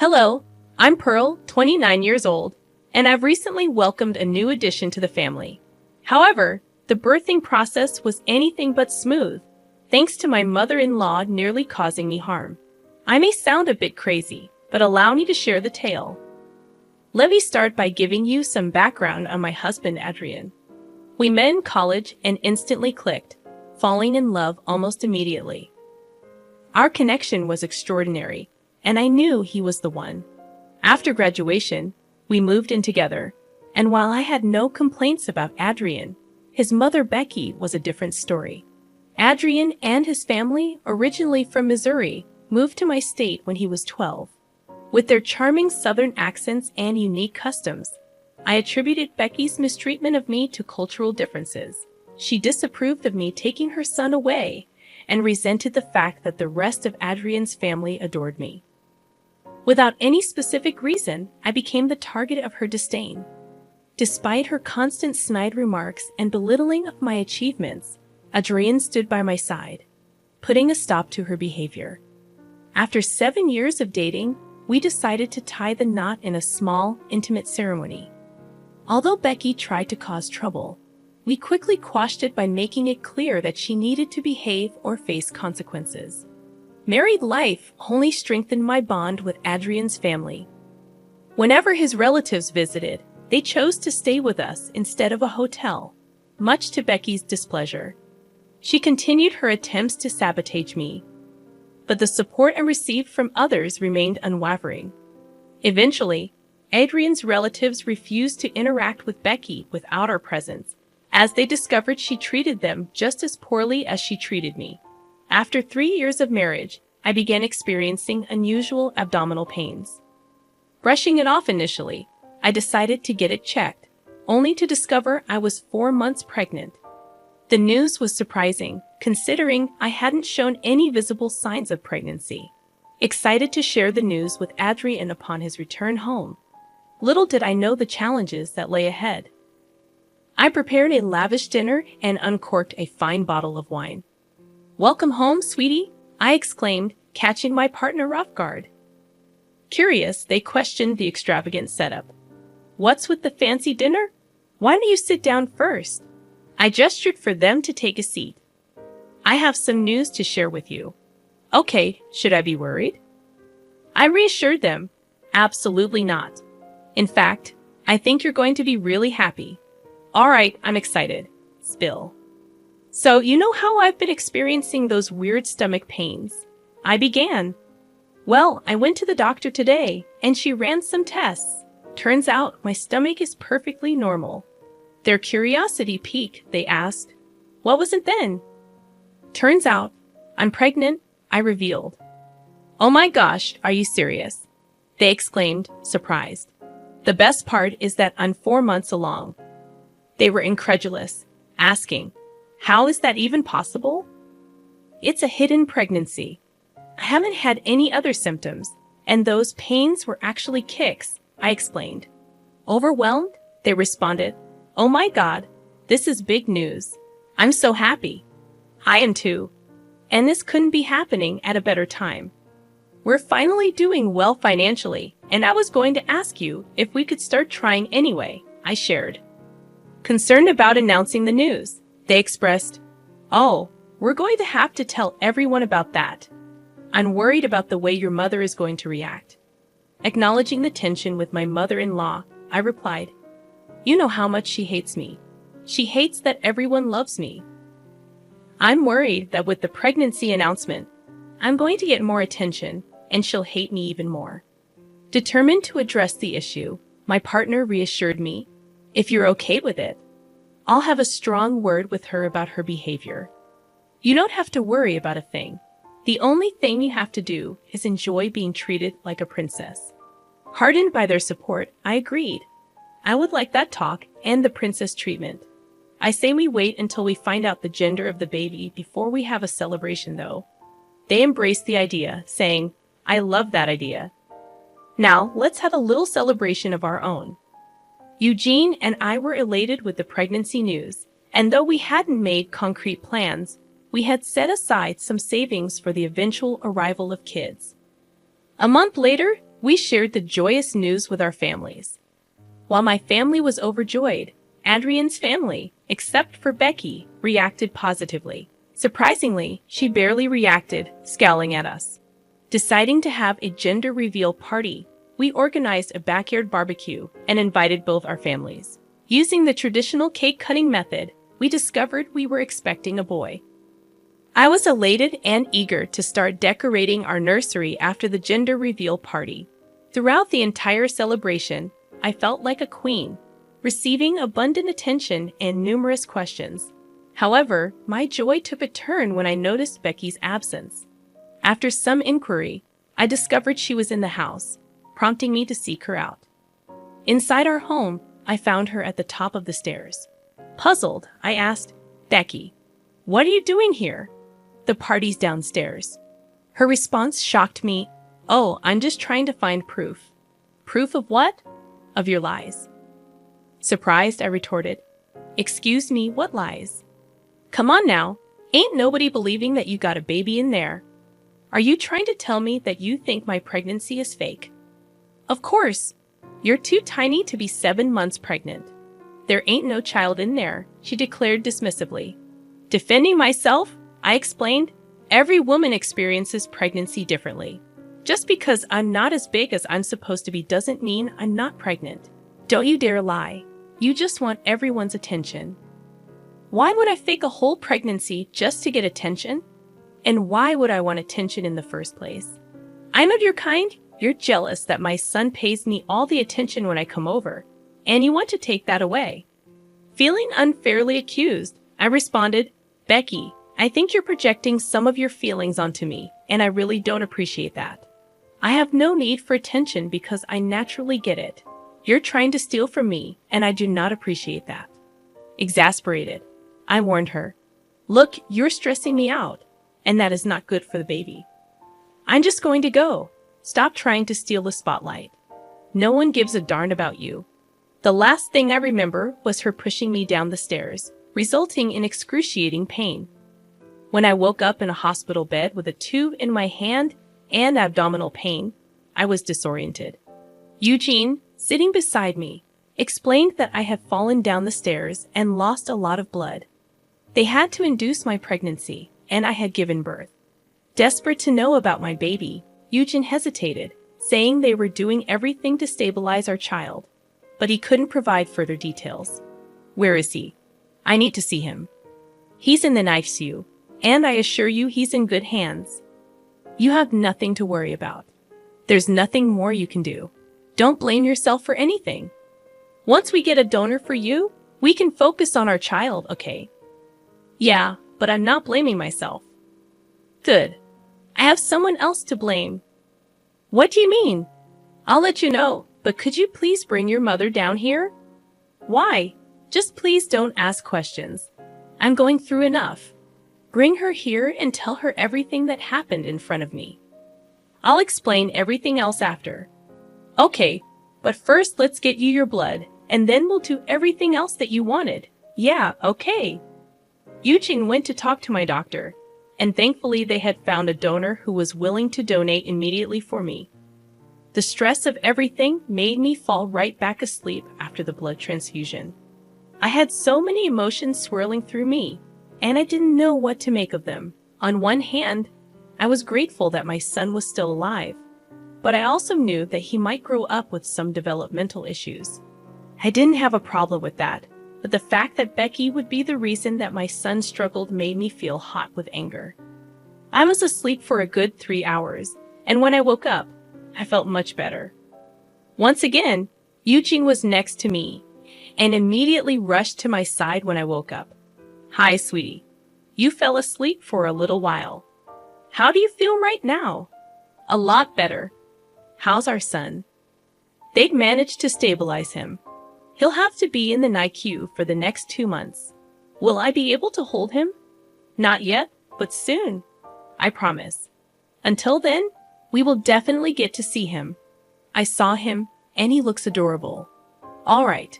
Hello, I'm Pearl, 29 years old, and I've recently welcomed a new addition to the family. However, the birthing process was anything but smooth, thanks to my mother-in-law nearly causing me harm. I may sound a bit crazy, but allow me to share the tale. Let me start by giving you some background on my husband, Adrian. We met in college and instantly clicked, falling in love almost immediately. Our connection was extraordinary, and I knew he was the one. After graduation, we moved in together, and while I had no complaints about Adrian, his mother Becky was a different story. Adrian and his family, originally from Missouri, moved to my state when he was 12. With their charming southern accents and unique customs, I attributed Becky's mistreatment of me to cultural differences. She disapproved of me taking her son away and resented the fact that the rest of Adrian's family adored me. Without any specific reason, I became the target of her disdain. Despite her constant snide remarks and belittling of my achievements, Adrian stood by my side, putting a stop to her behavior. After 7 years of dating, we decided to tie the knot in a small, intimate ceremony. Although Becky tried to cause trouble, we quickly quashed it by making it clear that she needed to behave or face consequences. Married life only strengthened my bond with Adrian's family. Whenever his relatives visited, they chose to stay with us instead of a hotel, much to Becky's displeasure. She continued her attempts to sabotage me, but the support I received from others remained unwavering. Eventually, Adrian's relatives refused to interact with Becky without our presence, as they discovered she treated them just as poorly as she treated me. After 3 years of marriage, I began experiencing unusual abdominal pains. Brushing it off initially, I decided to get it checked, only to discover I was 4 months pregnant. The news was surprising, considering I hadn't shown any visible signs of pregnancy. Excited to share the news with Adrian upon his return home, little did I know the challenges that lay ahead. I prepared a lavish dinner and uncorked a fine bottle of wine. "Welcome home, sweetie," I exclaimed, catching my partner off guard. Curious, they questioned the extravagant setup. "What's with the fancy dinner? Why don't you sit down first?" I gestured for them to take a seat. "I have some news to share with you." "Okay, should I be worried?" I reassured them. "Absolutely not. In fact, I think you're going to be really happy." "All right, I'm excited." Spill. "So, you know how I've been experiencing those weird stomach pains?" I began. "Well, I went to the doctor today, and she ran some tests. Turns out my stomach is perfectly normal." Their curiosity piqued. They asked, "What was it then?" "Turns out, I'm pregnant," I revealed. "Oh my gosh, are you serious?" they exclaimed, surprised. "The best part is that I'm 4 months along." They were incredulous, asking, "How is that even possible?" "It's a hidden pregnancy. I haven't had any other symptoms, and those pains were actually kicks," I explained. Overwhelmed, they responded, "Oh my God, this is big news. I'm so happy." "I am too. And this couldn't be happening at a better time. We're finally doing well financially, and I was going to ask you if we could start trying anyway," I shared. Concerned about announcing the news, they expressed, "Oh, we're going to have to tell everyone about that. I'm worried about the way your mother is going to react." Acknowledging the tension with my mother-in-law, I replied, "You know how much she hates me. She hates that everyone loves me. I'm worried that with the pregnancy announcement, I'm going to get more attention and she'll hate me even more." Determined to address the issue, my partner reassured me, "If you're okay with it, I'll have a strong word with her about her behavior. You don't have to worry about a thing. The only thing you have to do is enjoy being treated like a princess." Heartened by their support, I agreed. I would like that talk and the princess treatment. I say we wait until we find out the gender of the baby before we have a celebration, though. They embraced the idea, saying, "I love that idea. Now, let's have a little celebration of our own." Eugene and I were elated with the pregnancy news, and though we hadn't made concrete plans, we had set aside some savings for the eventual arrival of kids. A month later, We shared the joyous news with our families. While my family was overjoyed, Adrian's family, except for Becky, reacted positively. Surprisingly, she barely reacted, scowling at us. Deciding to have a gender reveal party, we organized a backyard barbecue and invited both our families. Using the traditional cake-cutting method, we discovered we were expecting a boy. I was elated and eager to start decorating our nursery after the gender reveal party. Throughout the entire celebration, I felt like a queen, receiving abundant attention and numerous questions. However, my joy took a turn when I noticed Becky's absence. After some inquiry, I discovered she was in the house, prompting me to seek her out. Inside our home, I found her at the top of the stairs. Puzzled, I asked, "Becky, what are you doing here?" "The party's downstairs." Her response shocked me. "Oh, I'm just trying to find proof." "Proof of what?" "Of your lies." Surprised, I retorted, "Excuse me, what lies?" "Come on now, ain't nobody believing that you got a baby in there. Are you trying to tell me that you think my pregnancy is fake?" "Of course. You're too tiny to be 7 months pregnant. There ain't no child in there," she declared dismissively. Defending myself, I explained, "Every woman experiences pregnancy differently. Just because I'm not as big as I'm supposed to be doesn't mean I'm not pregnant. Don't you dare lie. You just want everyone's attention." Why would I fake a whole pregnancy just to get attention? And why would I want attention in the first place? I know your kind. You're jealous that my son pays me all the attention when I come over, and you want to take that away. Feeling unfairly accused, I responded, "Becky, I think you're projecting some of your feelings onto me, and I really don't appreciate that. I have no need for attention because I naturally get it. You're trying to steal from me, and I do not appreciate that." Exasperated, I warned her, "Look, you're stressing me out, and that is not good for the baby. I'm just going to go. Stop trying to steal the spotlight. No one gives a darn about you." The last thing I remember was her pushing me down the stairs, resulting in excruciating pain. When I woke up in a hospital bed with a tube in my hand and abdominal pain, I was disoriented. Eugene, sitting beside me, explained that I had fallen down the stairs and lost a lot of blood. They had to induce my pregnancy, and I had given birth. Desperate to know about my baby, Eugene hesitated, saying they were doing everything to stabilize our child, but he couldn't provide further details. "Where is he? I need to see him." "He's in the ICU, and I assure you he's in good hands. You have nothing to worry about. There's nothing more you can do. Don't blame yourself for anything. Once we get a donor for you, we can focus on our child, okay?" "Yeah, but I'm not blaming myself." "Good. I have someone else to blame." "What do you mean?" "I'll let you know, but could you please bring your mother down here?" "Why? Just please don't ask questions. I'm going through enough. Bring her here and tell her everything that happened in front of me. I'll explain everything else after." "Okay, but first let's get you your blood, and then we'll do everything else that you wanted." "Yeah, okay." Eugene went to talk to my doctor, and thankfully they had found a donor who was willing to donate immediately for me. The stress of everything made me fall right back asleep after the blood transfusion. I had so many emotions swirling through me, and I didn't know what to make of them. On one hand, I was grateful that my son was still alive, but I also knew that he might grow up with some developmental issues. I didn't have a problem with that, but the fact that Becky would be the reason that my son struggled made me feel hot with anger. I was asleep for a good 3 hours, and when I woke up, I felt much better. Once again, Eugene was next to me and immediately rushed to my side when I woke up. "Hi, sweetie. You fell asleep for a little while. How do you feel right now?" "A lot better." "How's our son?" "They'd managed to stabilize him. He'll have to be in the NICU for the next 2 months. Will I be able to hold him?" "Not yet, but soon. I promise. Until then, we will definitely get to see him." I saw him, and he looks adorable. "All right.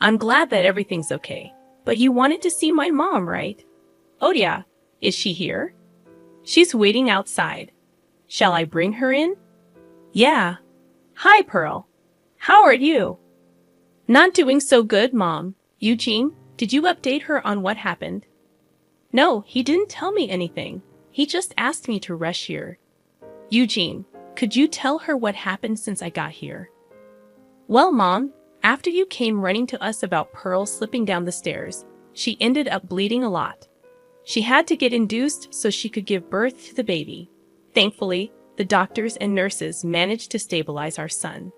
I'm glad that everything's okay. But you wanted to see my mom, right?" "Oh yeah. Is she here?" "She's waiting outside. Shall I bring her in?" "Yeah." Hi, Pearl. How are you? Not doing so good, Mom. Eugene, did you update her on what happened? No, he didn't tell me anything. He just asked me to rush here. Eugene, could you tell her what happened since I got here? Well, Mom, after you came running to us about Pearl slipping down the stairs, she ended up bleeding a lot. She had to get induced so she could give birth to the baby. Thankfully, the doctors and nurses managed to stabilize our son.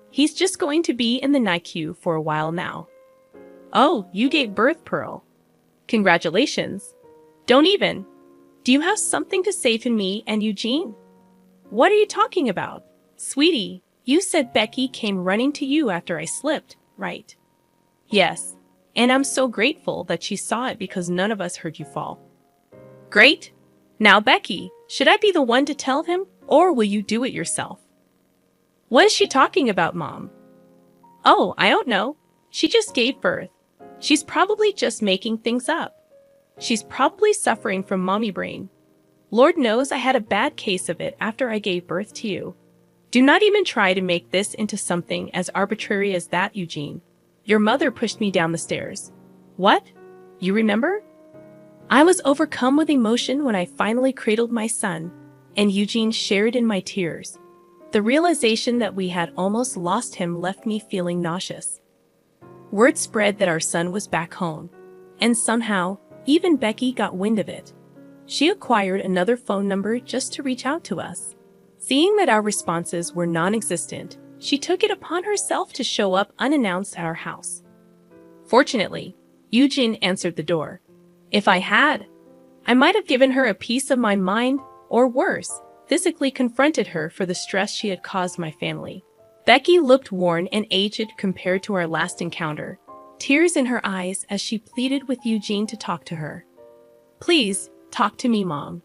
He's just going to be in the NICU for a while now. Oh, you gave birth, Pearl. Congratulations. Don't even. Do you have something to say to me and Eugene? What are you talking about? Sweetie, you said Becky came running to you after I slipped, right? Yes, and I'm so grateful that she saw it because none of us heard you fall. Great. Now, Becky, should I be the one to tell him, or will you do it yourself? What is she talking about, Mom? Oh, I don't know. She just gave birth. She's probably just making things up. She's probably suffering from mommy brain. Lord knows I had a bad case of it after I gave birth to you. Do not even try to make this into something as arbitrary as that, Eugene. Your mother pushed me down the stairs. What? You remember? I was overcome with emotion when I finally cradled my son, and Eugene shared in my tears. The realization that we had almost lost him left me feeling nauseous. Word spread that our son was back home, and somehow, even Becky got wind of it. She acquired another phone number just to reach out to us. Seeing that our responses were non-existent, she took it upon herself to show up unannounced at our house. Fortunately, Eugene answered the door. If I had, I might have given her a piece of my mind, or worse, physically confronted her for the stress she had caused my family. Becky looked worn and aged compared to our last encounter, tears in her eyes as she pleaded with Eugene to talk to her. Please, talk to me, Mom.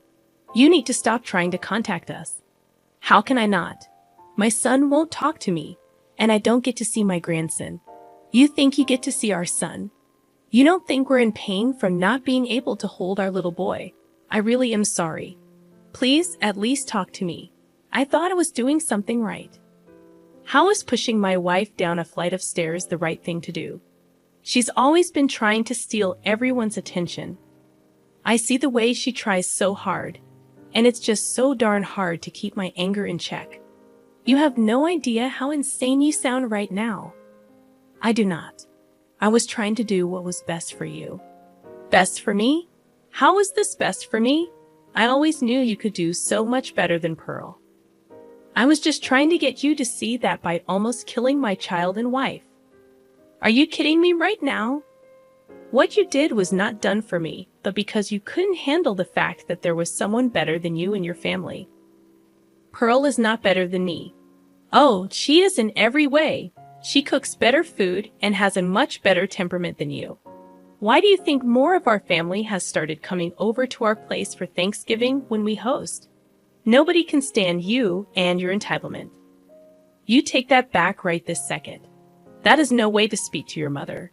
You need to stop trying to contact us. How can I not? My son won't talk to me, and I don't get to see my grandson. You think you get to see our son. You don't think we're in pain from not being able to hold our little boy. I really am sorry. Please, at least talk to me. I thought I was doing something right. How is pushing my wife down a flight of stairs the right thing to do? She's always been trying to steal everyone's attention. I see the way she tries so hard, and it's just so darn hard to keep my anger in check. You have no idea how insane you sound right now. I do not. I was trying to do what was best for you. Best for me? How was this best for me? I always knew you could do so much better than Pearl. I was just trying to get you to see that by almost killing my child and wife. Are you kidding me right now? What you did was not done for me, but because you couldn't handle the fact that there was someone better than you and your family. Pearl is not better than me. Oh, she is in every way. She cooks better food and has a much better temperament than you. Why do you think more of our family has started coming over to our place for Thanksgiving when we host? Nobody can stand you and your entitlement. You take that back right this second. That is no way to speak to your mother.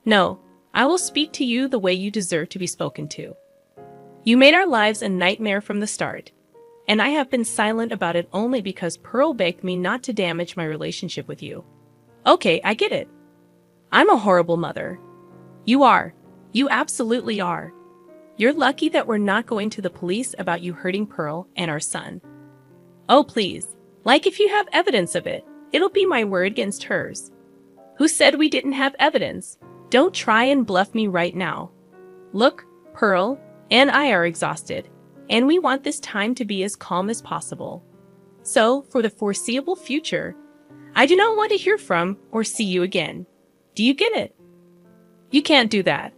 No, I will speak to you the way you deserve to be spoken to. You made our lives a nightmare from the start, and I have been silent about it only because Pearl begged me not to damage my relationship with you. Okay, I get it. I'm a horrible mother. You are. You absolutely are. You're lucky that we're not going to the police about you hurting Pearl and our son. Oh, please. Like if you have evidence of it, it'll be my word against hers. Who said we didn't have evidence? Don't try and bluff me right now. Look, Pearl and I are exhausted, and we want this time to be as calm as possible. So, for the foreseeable future, I do not want to hear from or see you again. Do you get it? You can't do that.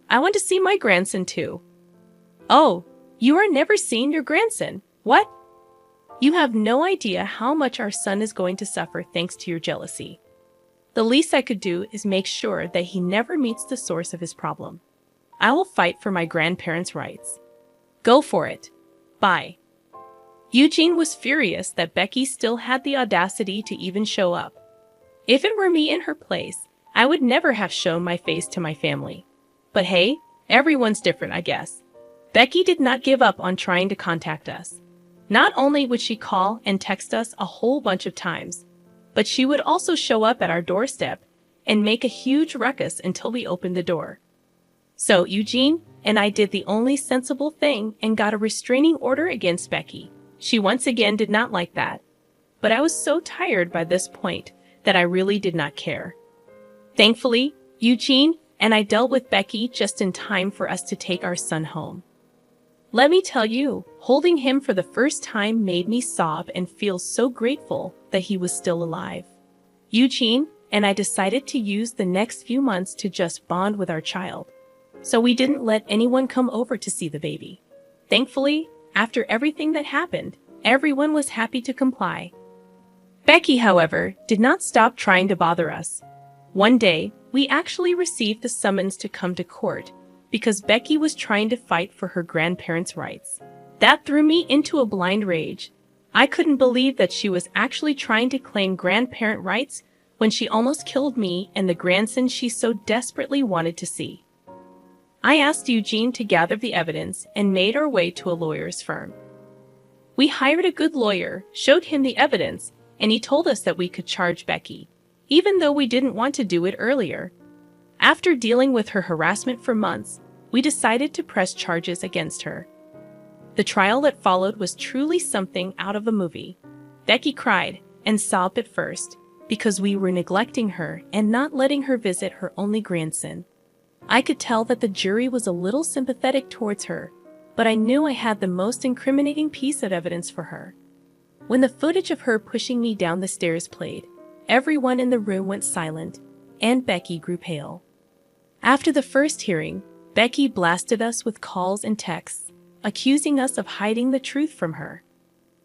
I want to see my grandson too. Oh, you are never seeing your grandson. What? You have no idea how much our son is going to suffer thanks to your jealousy. The least I could do is make sure that he never meets the source of his problem. I will fight for my grandparents' rights. Go for it. Bye. Eugene was furious that Becky still had the audacity to even show up. If it were me in her place, I would never have shown my face to my family. But hey, everyone's different, I guess. Becky did not give up on trying to contact us. Not only would she call and text us a whole bunch of times, but she would also show up at our doorstep and make a huge ruckus until we opened the door. So Eugene and I did the only sensible thing and got a restraining order against Becky. She once again did not like that, but I was so tired by this point that I really did not care. Thankfully, Eugene and I dealt with Becky just in time for us to take our son home. Let me tell you, holding him for the first time made me sob and feel so grateful that he was still alive. Eugene and I decided to use the next few months to just bond with our child, so we didn't let anyone come over to see the baby. Thankfully, after everything that happened, everyone was happy to comply. Becky, however, did not stop trying to bother us. One day, we actually received the summons to come to court because Becky was trying to fight for her grandparents' rights. That threw me into a blind rage. I couldn't believe that she was actually trying to claim grandparent rights when she almost killed me and the grandson she so desperately wanted to see. I asked Eugene to gather the evidence and made our way to a lawyer's firm. We hired a good lawyer, showed him the evidence, and he told us that we could charge Becky, even though we didn't want to do it earlier. After dealing with her harassment for months, we decided to press charges against her. The trial that followed was truly something out of a movie. Becky cried and sobbed at first because we were neglecting her and not letting her visit her only grandson. I could tell that the jury was a little sympathetic towards her, but I knew I had the most incriminating piece of evidence for her. When the footage of her pushing me down the stairs played, everyone in the room went silent, and Becky grew pale. After the first hearing, Becky blasted us with calls and texts, accusing us of hiding the truth from her.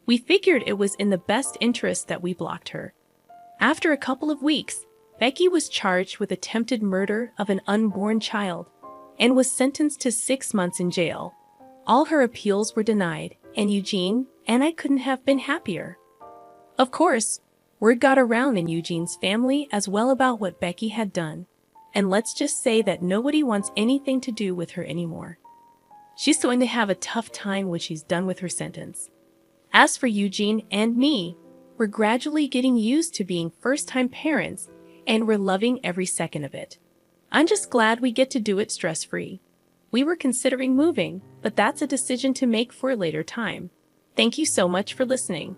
We figured it was in the best interest that we blocked her. After a couple of weeks, Becky was charged with attempted murder of an unborn child and was sentenced to 6 months in jail. All her appeals were denied, and Eugene and I couldn't have been happier. Of course, word got around in Eugene's family as well about what Becky had done, and let's just say that nobody wants anything to do with her anymore. She's going to have a tough time when she's done with her sentence. As for Eugene and me, we're gradually getting used to being first-time parents, and we're loving every second of it. I'm just glad we get to do it stress-free. We were considering moving, but that's a decision to make for a later time. Thank you so much for listening.